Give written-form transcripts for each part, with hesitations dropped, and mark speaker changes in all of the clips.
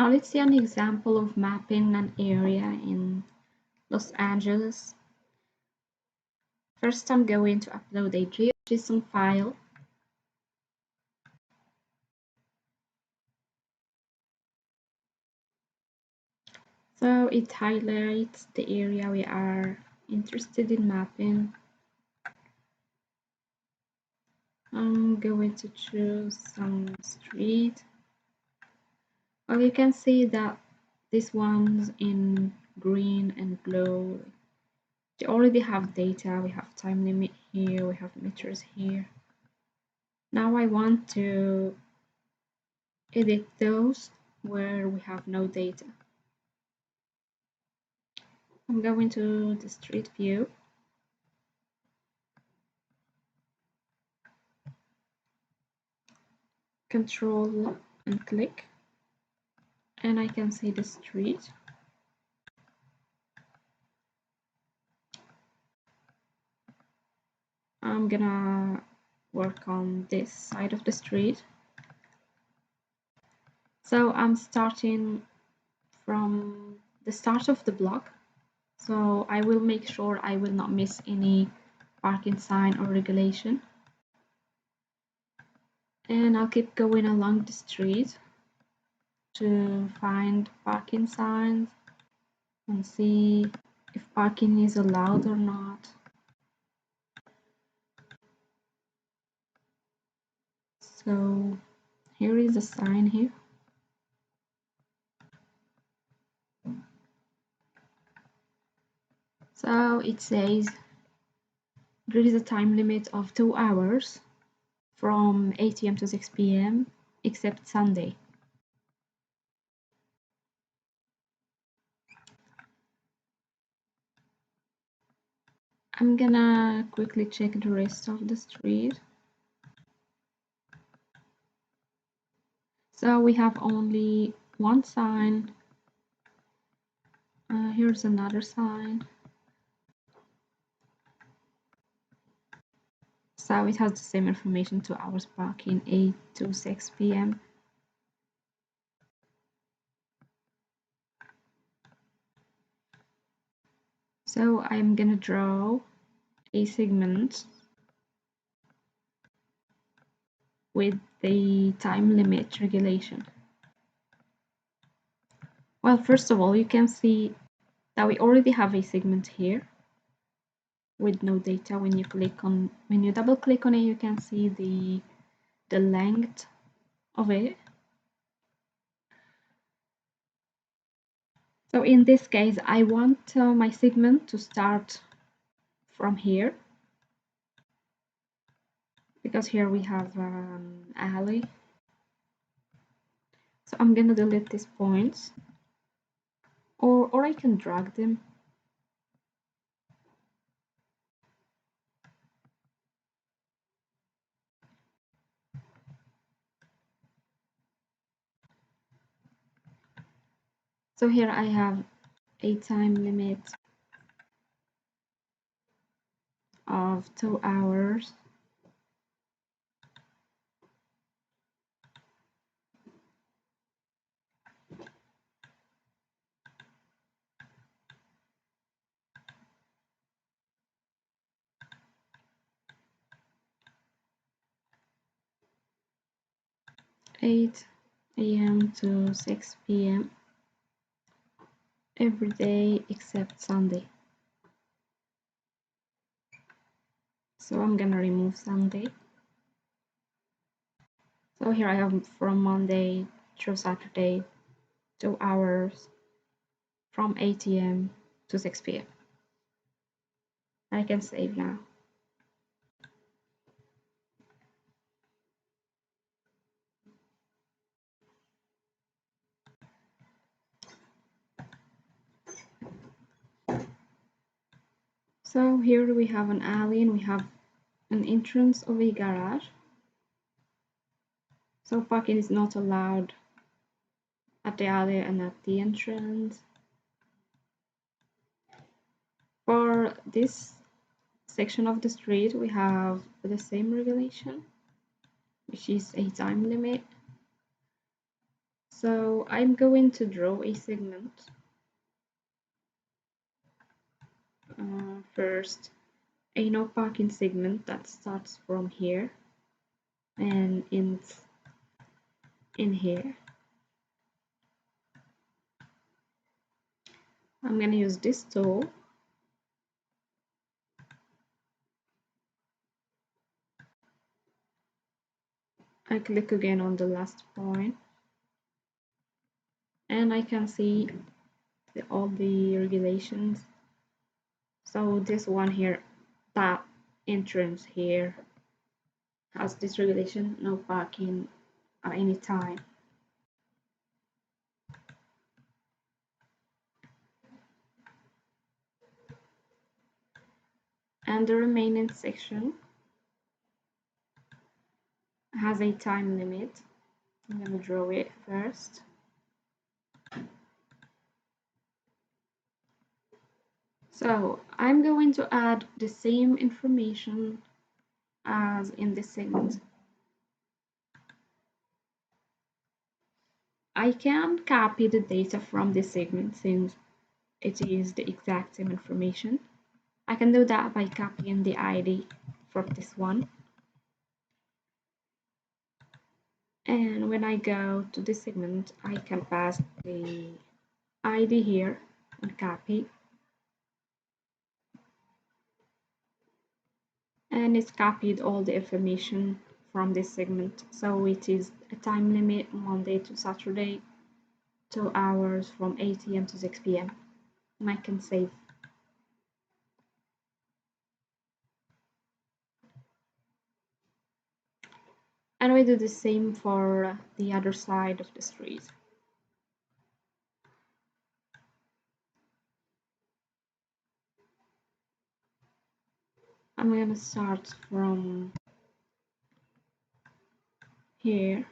Speaker 1: Now let's see an example of mapping an area in Los Angeles. First, I'm going to upload a GeoJSON file. So it highlights the area we are interested in mapping. I'm going to choose some street. Well, you can see that these ones in green and blue, they already have data. We have time limit here, we have meters here. Now I want to edit those where we have no data. I'm going to the street view. Control and click, and I can see the street. I'm gonna work on this side of the street. So I'm starting from the start of the block. So I will make sure I will not miss any parking sign or regulation. And I'll keep going along the street to find parking signs and see if parking is allowed or not. So here is a sign here. So it says there is a time limit of 2 hours from 8 a.m. to 6 p.m. except Sunday. I'm gonna quickly check the rest of the street. So we have only one sign. Here's another sign. So it has the same information, 2 hours parking, 8 to 6 p.m. So I'm gonna draw a segment with the time limit regulation. Well, first of all, you can see that we already have a segment here with no data. When you double click on it, you can see the length of it. So in this case, I want my segment to start from here, because here we have an alley. So I'm gonna delete these points, or I can drag them. So here I have a time limit of 2 hours. Eight a.m. to 6 p.m. every day except Sunday. So I'm gonna remove Sunday. So here I have from Monday through Saturday, 2 hours from 8 a.m. to 6 p.m. I can save now. So here we have an alley and we have an entrance of a garage. So parking is not allowed at the alley and at the entrance. For this section of the street, we have the same regulation, which is a time limit. So I'm going to draw a segment. First, a no parking segment that starts from here and ends in here. I'm going to use this tool. I click again on the last point and I can see all the regulations. So this one here, that entrance here has this regulation, no parking at any time. And the remaining section has a time limit. I'm going to draw it first. So I'm going to add the same information as in this segment. I can copy the data from this segment since it is the exact same information. I can do that by copying the ID from this one. And when I go to this segment, I can pass the ID here and copy. And it's copied all the information from this segment. So it is a time limit Monday to Saturday, 2 hours from 8 a.m. to 6 p.m. And I can save. And we do the same for the other side of the street. I'm going to start from here.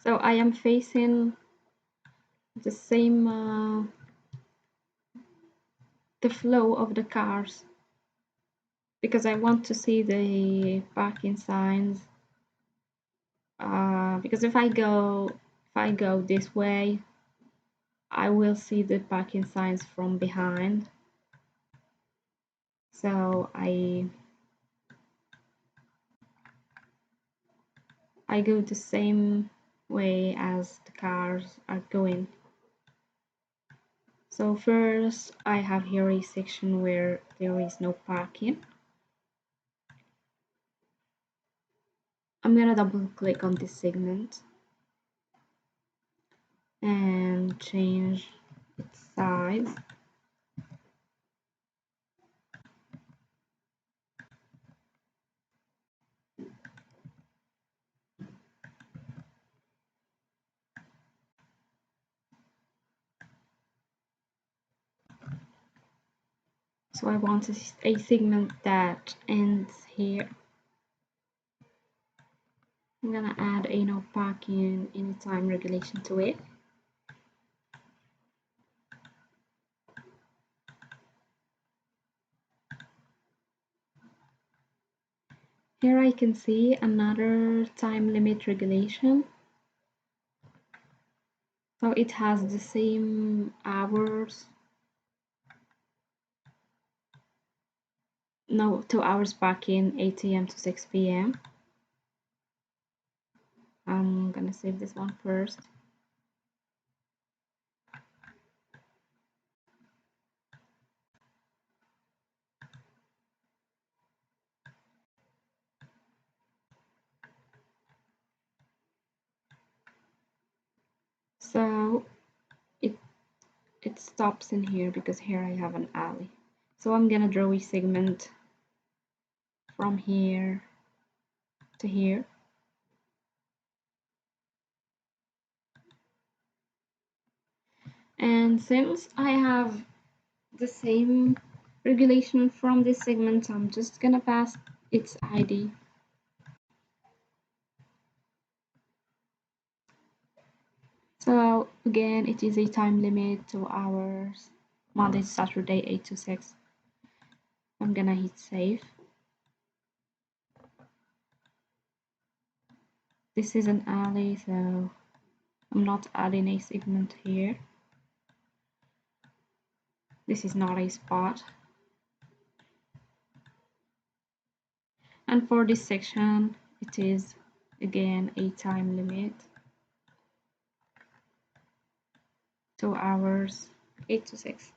Speaker 1: So I am facing the same the flow of the cars because I want to see the parking signs. Because if I go this way, I will see the parking signs from behind. So I go the same way as the cars are going. So first I have here a section where there is no parking. I'm gonna double click on this segment and change its size. So I want a segment that ends here. I'm gonna add a no parking anytime regulation to it. Here I can see another time limit regulation. So it has the same hours. No, 2 hours parking, 8 a.m. to 6 p.m. I'm gonna save this one first. So it stops in here because here I have an alley. So I'm gonna draw a segment from here to here. And since I have the same regulation from this segment, I'm just gonna pass its ID. So again, it is a time limit, 2 hours, Monday to Saturday, 8 to 6. I'm gonna hit save. This is an alley, so I'm not adding a segment here. This is not a spot. And for this section, it is again a time limit. 2 hours, 8 to 6.